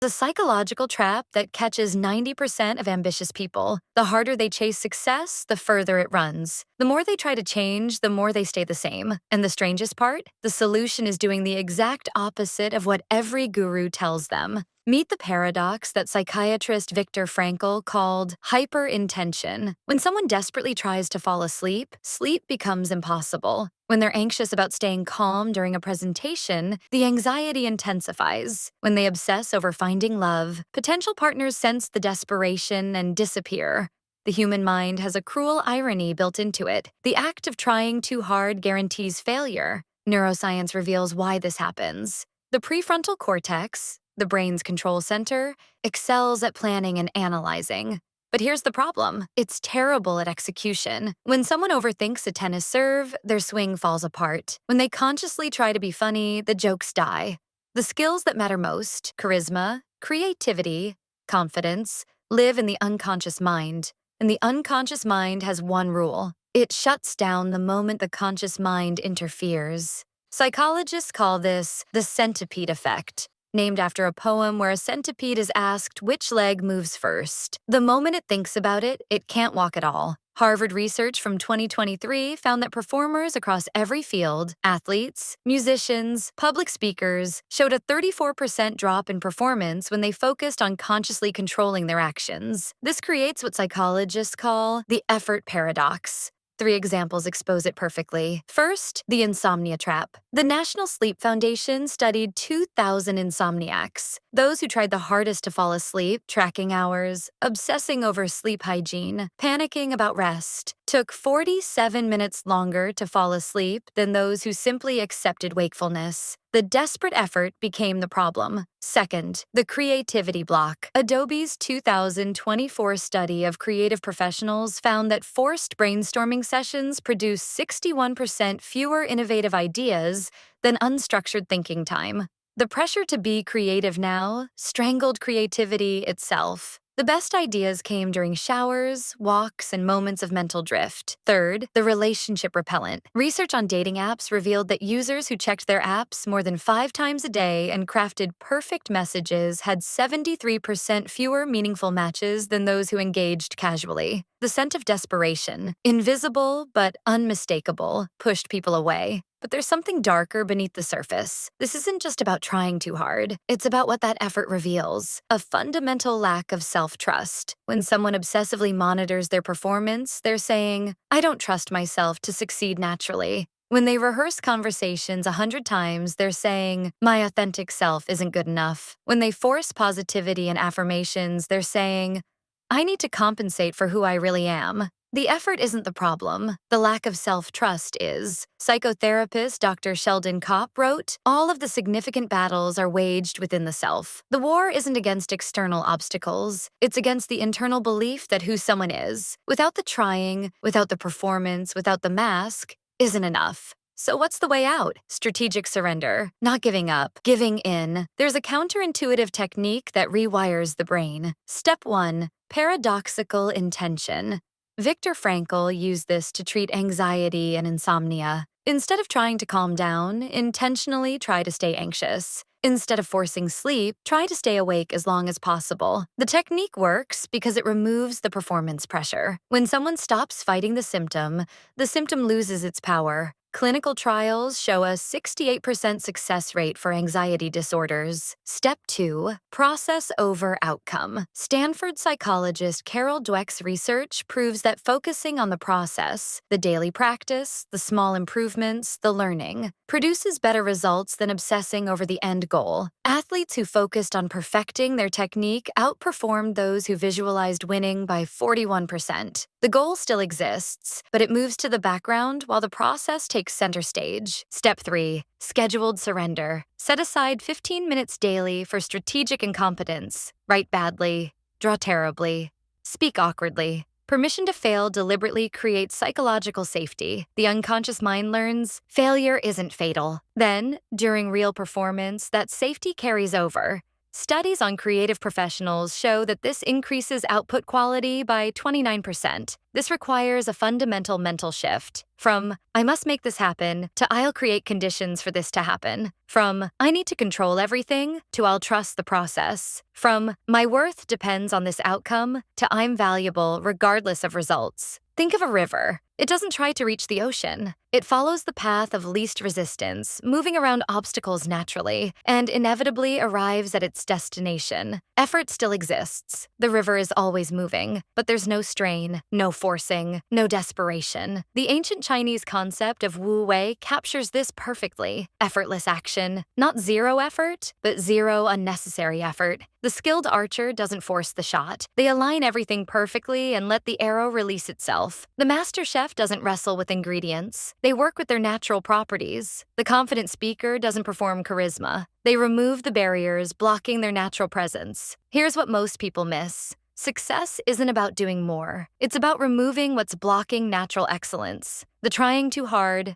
The psychological trap that catches 90% of ambitious people. The harder they chase success, the further it runs. The more they try to change, the more they stay the same. And the strangest part? The solution is doing the exact opposite of what every guru tells them. Meet the paradox that psychiatrist Viktor Frankl called hyperintention. When someone desperately tries to fall asleep, sleep becomes impossible. When they're anxious about staying calm during a presentation, the anxiety intensifies. When they obsess over finding love, potential partners sense the desperation and disappear. The human mind has a cruel irony built into it. The act of trying too hard guarantees failure. Neuroscience reveals why this happens. The prefrontal cortex, the brain's control center, excels at planning and analyzing. But here's the problem. It's terrible at execution. When someone overthinks a tennis serve, their swing falls apart. When they consciously try to be funny, the jokes die. The skills that matter most, charisma, creativity, confidence, live in the unconscious mind. And the unconscious mind has one rule. It shuts down the moment the conscious mind interferes. Psychologists call this the centipede effect, named after a poem where a centipede is asked which leg moves first. The moment it thinks about it, it can't walk at all. Harvard research from 2023 found that performers across every field, athletes, musicians, public speakers, showed a 34% drop in performance when they focused on consciously controlling their actions. This creates what psychologists call the effort paradox. 3 examples expose it perfectly. First, the insomnia trap. The National Sleep Foundation studied 2,000 insomniacs, those who tried the hardest to fall asleep, tracking hours, obsessing over sleep hygiene, panicking about rest. Took 47 minutes longer to fall asleep than those who simply accepted wakefulness. The desperate effort became the problem. Second, the creativity block. Adobe's 2024 study of creative professionals found that forced brainstorming sessions produce 61% fewer innovative ideas than unstructured thinking time. The pressure to be creative now strangled creativity itself. The best ideas came during showers, walks, and moments of mental drift. Third, the relationship repellent. Research on dating apps revealed that users who checked their apps more than 5 times a day and crafted perfect messages had 73% fewer meaningful matches than those who engaged casually. The scent of desperation, invisible but unmistakable, pushed people away. But there's something darker beneath the surface. This isn't just about trying too hard. It's about what that effort reveals, a fundamental lack of self-trust. When someone obsessively monitors their performance, they're saying, "I don't trust myself to succeed naturally." When they rehearse conversations 100 times, they're saying, "My authentic self isn't good enough." When they force positivity and affirmations, they're saying, "I need to compensate for who I really am." The effort isn't the problem. The lack of self-trust is. Psychotherapist Dr. Sheldon Kopp wrote, "All of the significant battles are waged within the self. The war isn't against external obstacles. It's against the internal belief that who someone is, without the trying, without the performance, without the mask, isn't enough." So what's the way out? Strategic surrender. Not giving up. Giving in. There's a counterintuitive technique that rewires the brain. Step 1. Paradoxical intention. Viktor Frankl used this to treat anxiety and insomnia. Instead of trying to calm down, intentionally try to stay anxious. Instead of forcing sleep, try to stay awake as long as possible. The technique works because it removes the performance pressure. When someone stops fighting the symptom loses its power. Clinical trials show a 68% success rate for anxiety disorders. Step 2. Process over outcome. Stanford psychologist Carol Dweck's research proves that focusing on the process, the daily practice, the small improvements, the learning, produces better results than obsessing over the end goal. Athletes who focused on perfecting their technique outperformed those who visualized winning by 41%. The goal still exists, but it moves to the background while the process takes center stage. Step 3. Scheduled surrender. Set aside 15 minutes daily for strategic incompetence. Write badly. Draw terribly. Speak awkwardly. Permission to fail deliberately creates psychological safety. The unconscious mind learns failure isn't fatal. Then, during real performance, that safety carries over. Studies on creative professionals show that this increases output quality by 29%. This requires a fundamental mental shift from, I must make this happen, to I'll create conditions for this to happen. From, I need to control everything, to I'll trust the process. From, my worth depends on this outcome, to I'm valuable regardless of results. Think of a river. It doesn't try to reach the ocean. It follows the path of least resistance, moving around obstacles naturally, and inevitably arrives at its destination. Effort still exists. The river is always moving, but there's no strain, no forcing, no desperation. The ancient Chinese concept of Wu Wei captures this perfectly. Effortless action. Not zero effort, but zero unnecessary effort. The skilled archer doesn't force the shot. They align everything perfectly and let the arrow release itself. The master chef doesn't wrestle with ingredients. They work with their natural properties. The confident speaker doesn't perform charisma. They remove the barriers blocking their natural presence. Here's what most people miss. Success isn't about doing more. It's about removing what's blocking natural excellence. The trying too hard,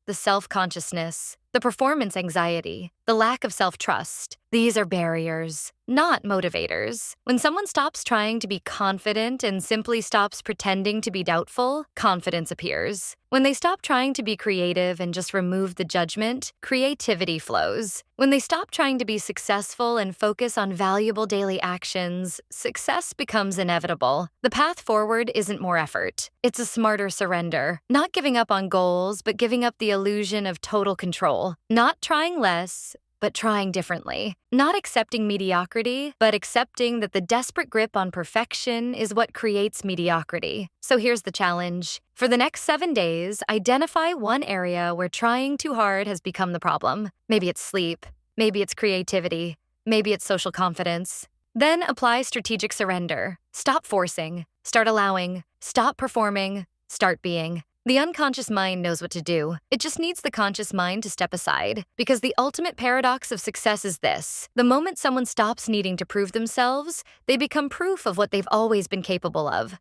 the self-consciousness, the performance anxiety, the lack of self-trust. These are barriers, not motivators. When someone stops trying to be confident and simply stops pretending to be doubtful, confidence appears. When they stop trying to be creative and just remove the judgment, creativity flows. When they stop trying to be successful and focus on valuable daily actions, success becomes inevitable. The path forward isn't more effort. It's a smarter surrender. Not giving up on goals, but giving up the illusion of total control. Not trying less, but trying differently. Not accepting mediocrity, but accepting that the desperate grip on perfection is what creates mediocrity. So here's the challenge. For the next 7 days, identify one area where trying too hard has become the problem. Maybe it's sleep. Maybe it's creativity. Maybe it's social confidence. Then apply strategic surrender. Stop forcing. Start allowing. Stop performing. Start being. The unconscious mind knows what to do. It just needs the conscious mind to step aside. Because the ultimate paradox of success is this. The moment someone stops needing to prove themselves, they become proof of what they've always been capable of.